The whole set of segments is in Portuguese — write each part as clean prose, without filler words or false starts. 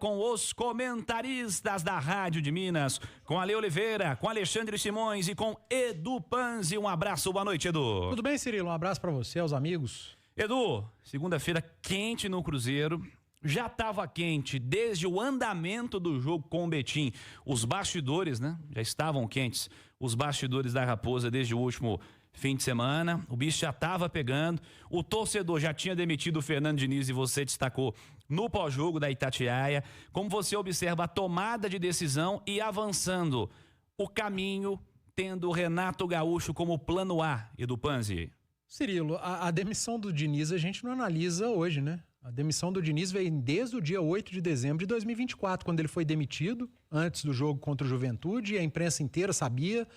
com os comentaristas da Rádio de Minas, com Ale Oliveira, com Alexandre Simões e com Edu Panzi. Um abraço, boa noite, Edu. Tudo bem, Cirilo? Um abraço para você, aos amigos. Edu, segunda-feira quente no Cruzeiro. Já estava quente desde o andamento do jogo com o Betim. Os bastidores, né? Já estavam quentes. Os bastidores da Raposa desde o último fim de semana. O bicho já estava pegando. O torcedor já tinha demitido o Fernando Diniz e você destacou no pós-jogo da Itatiaia. Como você observa a tomada de decisão e avançando o caminho, tendo o Renato Gaúcho como plano A, Edu Panzi? Cirilo, a demissão do Diniz a gente não analisa hoje, né? A demissão do Diniz veio desde o dia 8 de dezembro de 2024, quando ele foi demitido, antes do jogo contra o Juventude, e a imprensa inteira sabia.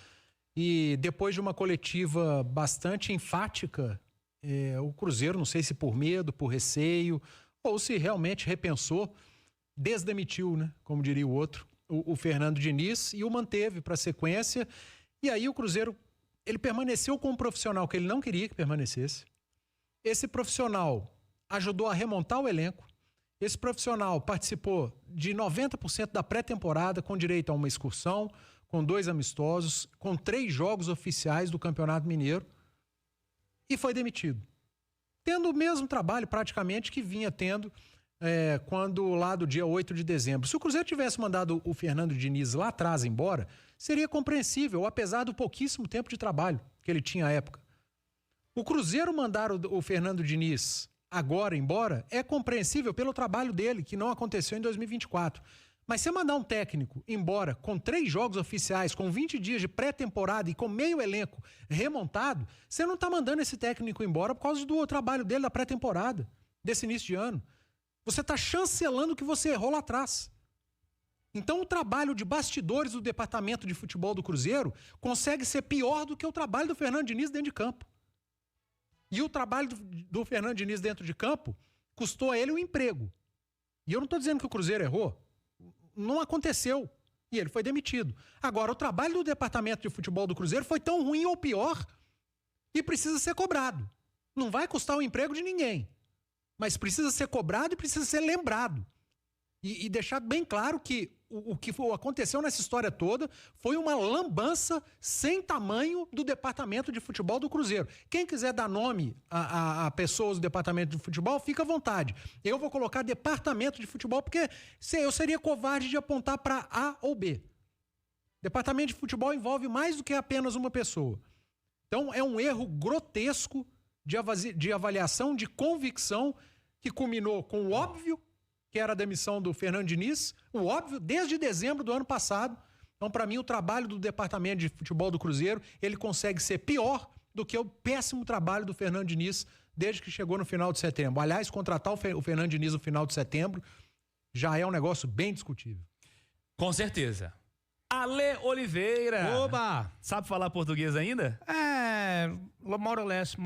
E depois de uma coletiva bastante enfática, o Cruzeiro, não sei se por medo, por receio, ou se realmente repensou, desdemitiu, né? Como diria o outro, o Fernando Diniz, e o manteve para a sequência. E aí o Cruzeiro, ele permaneceu com um profissional que ele não queria que permanecesse. Esse profissional ajudou a remontar o elenco. Esse profissional participou de 90% da pré-temporada, com direito a uma excursão, com 2 amistosos, com 3 jogos oficiais do Campeonato Mineiro, e foi demitido. Tendo o mesmo trabalho, praticamente, que vinha tendo quando lá do dia 8 de dezembro. Se o Cruzeiro tivesse mandado o Fernando Diniz lá atrás embora, seria compreensível, apesar do pouquíssimo tempo de trabalho que ele tinha à época. O Cruzeiro mandar o Fernando Diniz agora embora é compreensível pelo trabalho dele, que não aconteceu em 2024. Mas você mandar um técnico embora com 3 jogos oficiais, com 20 dias de pré-temporada e com meio elenco remontado, você não está mandando esse técnico embora por causa do trabalho dele da pré-temporada, desse início de ano. Você está chancelando o que você errou lá atrás. Então o trabalho de bastidores do departamento de futebol do Cruzeiro consegue ser pior do que o trabalho do Fernando Diniz dentro de campo. E o trabalho do Fernando Diniz dentro de campo custou a ele um emprego. E eu não estou dizendo que o Cruzeiro errou. Não aconteceu. E ele foi demitido. Agora, o trabalho do departamento de futebol do Cruzeiro foi tão ruim ou pior e precisa ser cobrado. Não vai custar o emprego de ninguém. Mas precisa ser cobrado e precisa ser lembrado. E deixar bem claro que o que aconteceu nessa história toda foi uma lambança sem tamanho do departamento de futebol do Cruzeiro. Quem quiser dar nome a pessoas do departamento de futebol, fica à vontade. Eu vou colocar departamento de futebol porque eu seria covarde de apontar para A ou B. Departamento de futebol envolve mais do que apenas uma pessoa. Então é um erro grotesco de avaliação, de convicção, que culminou com o óbvio, que era a demissão do Fernando Diniz, o óbvio, desde dezembro do ano passado. Então, para mim, o trabalho do departamento de futebol do Cruzeiro, ele consegue ser pior do que o péssimo trabalho do Fernando Diniz desde que chegou no final de setembro. Aliás, contratar o Fernando Diniz no final de setembro já é um negócio bem discutível. Com certeza. Ale Oliveira. Oba! Sabe falar português ainda? More or less.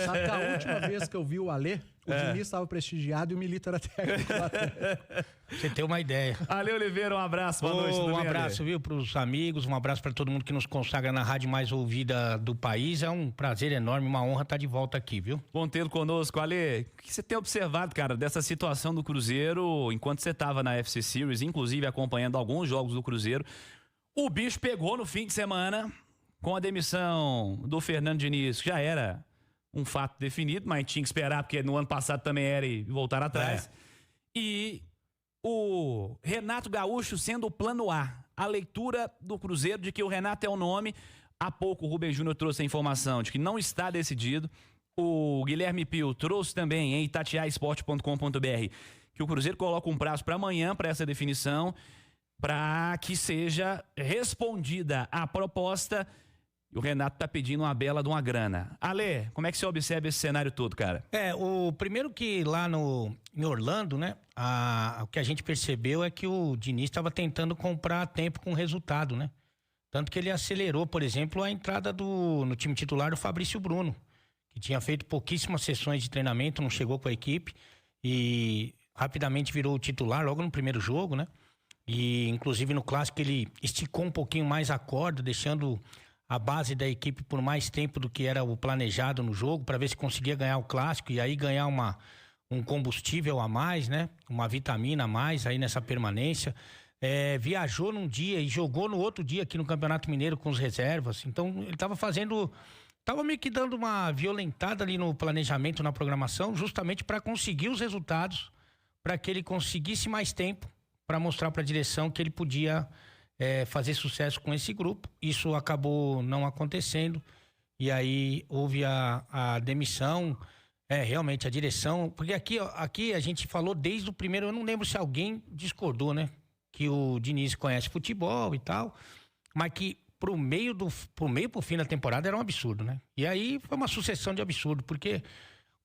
Sabe que a última vez que eu vi o Ale, o Diniz estava prestigiado e o Milito era técnico lá. Você tem uma ideia. Ale Oliveira, um abraço, boa noite. Um abraço, viu, para os amigos, um abraço para todo mundo que nos consagra na rádio mais ouvida do país. É um prazer enorme, uma honra estar de volta aqui, viu? Bom tê-lo conosco, Ale. O que você tem observado, cara, dessa situação do Cruzeiro, enquanto você estava na FC Series, inclusive acompanhando alguns jogos do Cruzeiro? O bicho pegou no fim de semana com a demissão do Fernando Diniz, que já era um fato definido, mas tinha que esperar, porque no ano passado também era e voltar atrás. E o Renato Gaúcho sendo o plano A. A leitura do Cruzeiro de que o Renato é o nome. Há pouco o Rubem Júnior trouxe a informação de que não está decidido. O Guilherme Pio trouxe também em itatiaesporte.com.br que o Cruzeiro coloca um prazo para amanhã para essa definição, para que seja respondida a proposta. E o Renato tá pedindo uma bela de uma grana. Ale, como é que você observa esse cenário todo, cara? O primeiro que lá em Orlando, né, o que a gente percebeu é que o Diniz estava tentando comprar tempo com resultado, né? Tanto que ele acelerou, por exemplo, a entrada no time titular do Fabrício Bruno, que tinha feito pouquíssimas sessões de treinamento, não chegou com a equipe e rapidamente virou o titular logo no primeiro jogo, né? E inclusive no clássico ele esticou um pouquinho mais a corda, deixando a base da equipe por mais tempo do que era o planejado no jogo, para ver se conseguia ganhar o clássico e aí ganhar um combustível a mais, né? Uma vitamina a mais aí nessa permanência. Viajou num dia e jogou no outro dia aqui no Campeonato Mineiro com os reservas. Então, ele tava meio que dando uma violentada ali no planejamento, na programação, justamente para conseguir os resultados, para que ele conseguisse mais tempo para mostrar para a direção que ele podia fazer sucesso com esse grupo. Isso acabou não acontecendo e aí houve a demissão. Realmente a direção, porque aqui a gente falou desde o primeiro, eu não lembro se alguém discordou, né? Que o Diniz conhece futebol e tal, mas que pro fim da temporada era um absurdo, né? E aí foi uma sucessão de absurdo, porque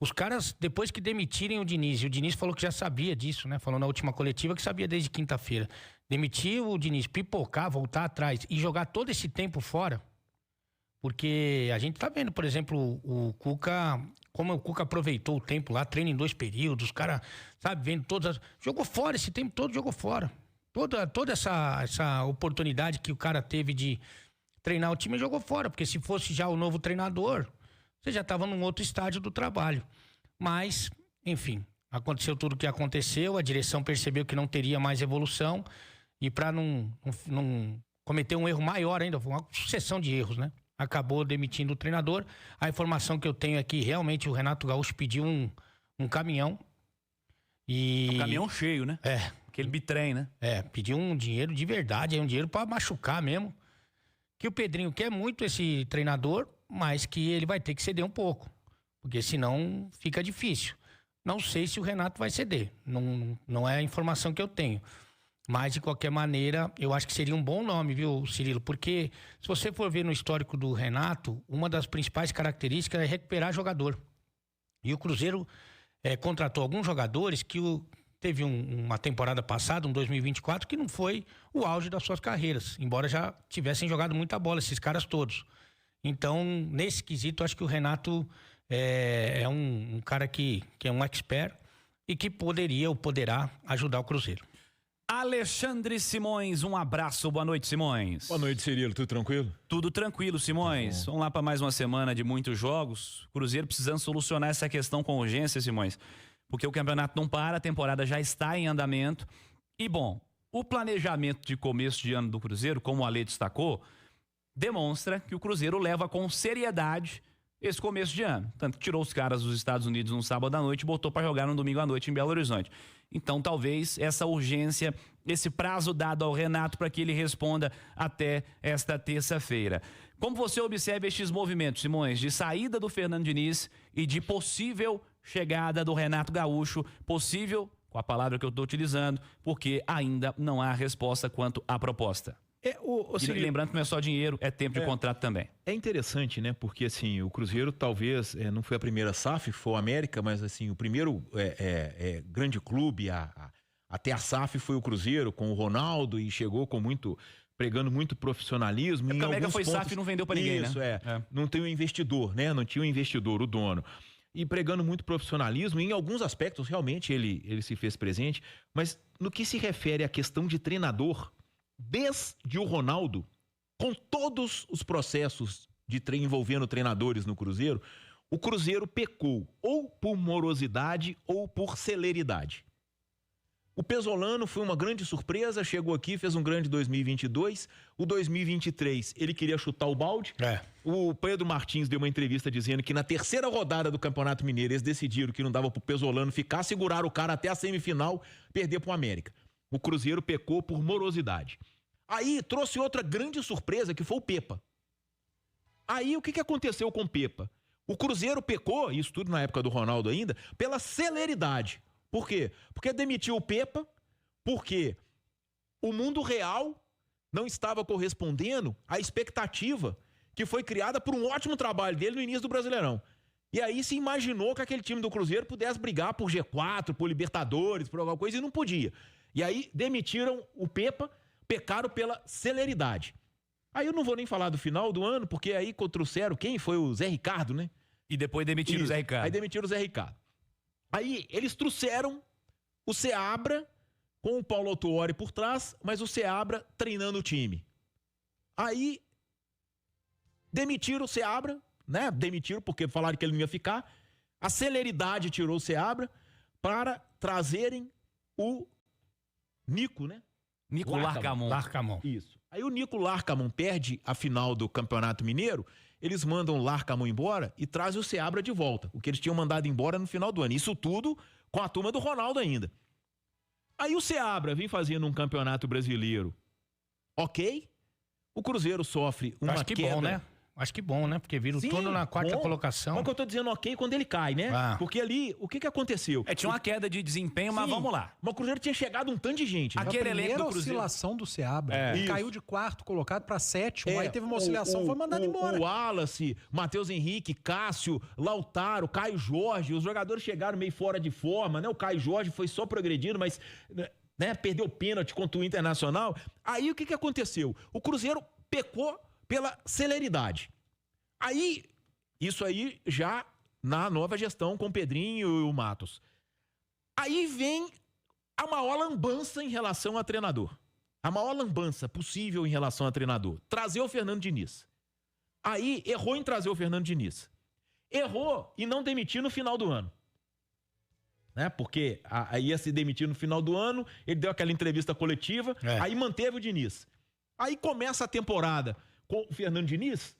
os caras, depois que demitirem o Diniz falou que já sabia disso, né? Falou na última coletiva que sabia desde quinta-feira. Demitir o Diniz, pipocar, voltar atrás e jogar todo esse tempo fora, porque a gente tá vendo, por exemplo, o Cuca, como o Cuca aproveitou o tempo lá, treina em 2 períodos, os caras, sabe, vendo todas... Jogou fora esse tempo todo, jogou fora. Toda essa oportunidade que o cara teve de treinar o time, jogou fora, porque se fosse já o novo treinador, você já estava num outro estágio do trabalho. Mas, enfim, aconteceu tudo o que aconteceu, a direção percebeu que não teria mais evolução e para não cometer um erro maior ainda, foi uma sucessão de erros, né? Acabou demitindo o treinador. A informação que eu tenho é que realmente o Renato Gaúcho pediu um caminhão. Um caminhão cheio, né? Aquele bitrem, né? Pediu um dinheiro de verdade, um dinheiro para machucar mesmo. Que o Pedrinho quer muito esse treinador, mas que ele vai ter que ceder um pouco. Porque senão fica difícil. Não sei se o Renato vai ceder. Não é a informação que eu tenho. Mas, de qualquer maneira, eu acho que seria um bom nome, viu, Cirilo? Porque, se você for ver no histórico do Renato, uma das principais características é recuperar jogador. E o Cruzeiro contratou alguns jogadores que teve uma temporada passada, um 2024, que não foi o auge das suas carreiras. Embora já tivessem jogado muita bola, esses caras todos. Então, nesse quesito, acho que o Renato é um cara que é um expert e que poderá ajudar o Cruzeiro. Alexandre Simões, um abraço, boa noite, Simões. Boa noite, Cirilo, tudo tranquilo? Tudo tranquilo, Simões. Vamos lá para mais uma semana de muitos jogos. Cruzeiro precisando solucionar essa questão com urgência, Simões, porque o campeonato não para, a temporada já está em andamento. E, bom, o planejamento de começo de ano do Cruzeiro, como o Ale destacou, demonstra que o Cruzeiro leva com seriedade esse começo de ano. Tanto que tirou os caras dos Estados Unidos no sábado à noite e botou para jogar no domingo à noite em Belo Horizonte. Então, talvez essa urgência, esse prazo dado ao Renato para que ele responda até esta terça-feira. Como você observa estes movimentos, Simões, de saída do Fernando Diniz e de possível chegada do Renato Gaúcho, possível, com a palavra que eu estou utilizando, porque ainda não há resposta quanto à proposta. E lembrando que não é só dinheiro, é tempo de contrato também. É interessante, né? Porque assim, o Cruzeiro talvez não foi a primeira SAF, foi o América, mas assim, o primeiro grande clube até a SAF foi o Cruzeiro, com o Ronaldo, e chegou pregando muito profissionalismo. A América foi SAF e não vendeu para ninguém, isso, né? Não tem um investidor, né? Não tinha um investidor, o dono. E pregando muito profissionalismo, e em alguns aspectos realmente ele se fez presente, mas no que se refere à questão de treinador, desde o Ronaldo, com todos os processos envolvendo treinadores no Cruzeiro, o Cruzeiro pecou ou por morosidade ou por celeridade. O Pesolano foi uma grande surpresa, chegou aqui, fez um grande 2022. O 2023, ele queria chutar o balde. O Pedro Martins deu uma entrevista dizendo que na terceira rodada do Campeonato Mineiro eles decidiram que não dava pro Pesolano ficar, seguraram o cara até a semifinal, perder pro América. O Cruzeiro pecou por morosidade. Aí trouxe outra grande surpresa, que foi o Pepa. Aí o que aconteceu com o Pepa? O Cruzeiro pecou, isso tudo na época do Ronaldo ainda, pela celeridade. Por quê? Porque demitiu o Pepa, porque o mundo real não estava correspondendo à expectativa que foi criada por um ótimo trabalho dele no início do Brasileirão. E aí se imaginou que aquele time do Cruzeiro pudesse brigar por G4, por Libertadores, por alguma coisa, e não podia. E aí demitiram o Pepa, pecaram pela celeridade. Aí eu não vou nem falar do final do ano, porque aí trouxeram quem? Foi o Zé Ricardo, né? E depois demitiram o Zé Ricardo. Aí demitiram o Zé Ricardo. Aí eles trouxeram o Seabra com o Paulo Autuori por trás, mas o Seabra treinando o time. Aí demitiram o Seabra, né? Demitiram porque falaram que ele não ia ficar. A celeridade tirou o Seabra para trazerem o Nico, né? Nico Larcamon. Larcamon. Isso. Aí o Nico Larcamon perde a final do Campeonato Mineiro, eles mandam o Larcamon embora e trazem o Seabra de volta, o que eles tinham mandado embora no final do ano. Isso tudo com a turma do Ronaldo ainda. Aí o Seabra vem fazendo um Campeonato Brasileiro, ok? O Cruzeiro sofre uma Acho que queda. bom, né? Acho que bom, né? Porque vira o turno na quarta colocação. Mas que eu tô dizendo ok quando ele cai, né? Porque ali, o que aconteceu? Tinha uma queda de desempenho, mas vamos lá. Mas o Cruzeiro tinha chegado um tanto de gente. Né? Aquele a primeira elenco do Cruzeiro. oscilação do Seabra. Ele Isso. caiu de quarto colocado para sétimo, aí teve uma oscilação, foi mandado embora. O Wallace, Matheus Henrique, Cássio, Lautaro, Caio Jorge, os jogadores chegaram meio fora de forma, né? O Caio Jorge foi só progredindo, mas né, perdeu pênalti contra o Internacional. Aí o que aconteceu? O Cruzeiro pecou pela celeridade. Aí, isso aí já na nova gestão com o Pedrinho e o Matos. Aí vem a maior lambança em relação a treinador. A maior lambança possível em relação a treinador. Trazer o Fernando Diniz. Aí, errou em trazer o Fernando Diniz. Errou em não demitir no final do ano. Né? Porque aí ia se demitir no final do ano, ele deu aquela entrevista coletiva, aí manteve o Diniz. Aí começa a temporada com o Fernando Diniz,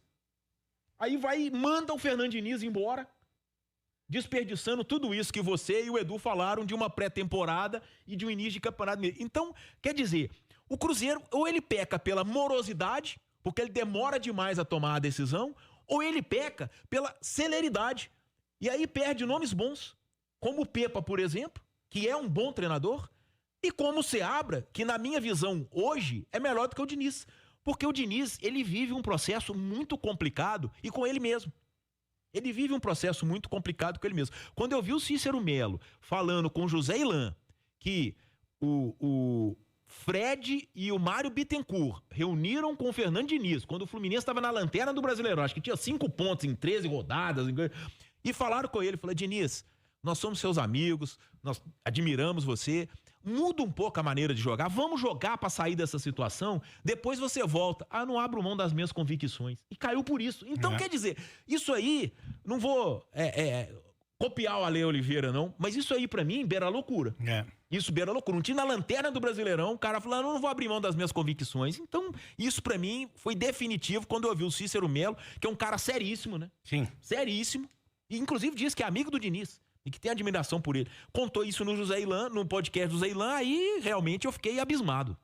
aí manda o Fernando Diniz embora, desperdiçando tudo isso que você e o Edu falaram de uma pré-temporada e de um início de campeonato. Então, quer dizer, o Cruzeiro ou ele peca pela morosidade, porque ele demora demais a tomar a decisão, ou ele peca pela celeridade. E aí perde nomes bons, como o Pepa, por exemplo, que é um bom treinador, e como o Seabra, que na minha visão hoje é melhor do que o Diniz. Porque o Diniz, ele vive um processo muito complicado e com ele mesmo. Ele vive um processo muito complicado com ele mesmo. Quando eu vi o Cícero Melo falando com o José Ilan que o Fred e o Mário Bittencourt reuniram com o Fernando Diniz, quando o Fluminense estava na lanterna do Brasileirão, acho que tinha 5 pontos em 13 rodadas, e falaram com ele, falaram, Diniz, nós somos seus amigos, nós admiramos você, muda um pouco a maneira de jogar, vamos jogar para sair dessa situação, depois você volta. Não abro mão das minhas convicções. E caiu por isso. Então, quer dizer, isso aí, não vou copiar o Ale Oliveira, não, mas isso aí para mim beira loucura. Isso beira loucura. Um time na lanterna do Brasileirão, o cara falando, não vou abrir mão das minhas convicções. Então, isso para mim foi definitivo quando eu ouvi o Cícero Melo, que é um cara seríssimo, né? Sim. Seríssimo. E inclusive diz que é amigo do Diniz. E que tem admiração por ele. Contou isso no José Ilan, no podcast do José Ilan, aí realmente eu fiquei abismado.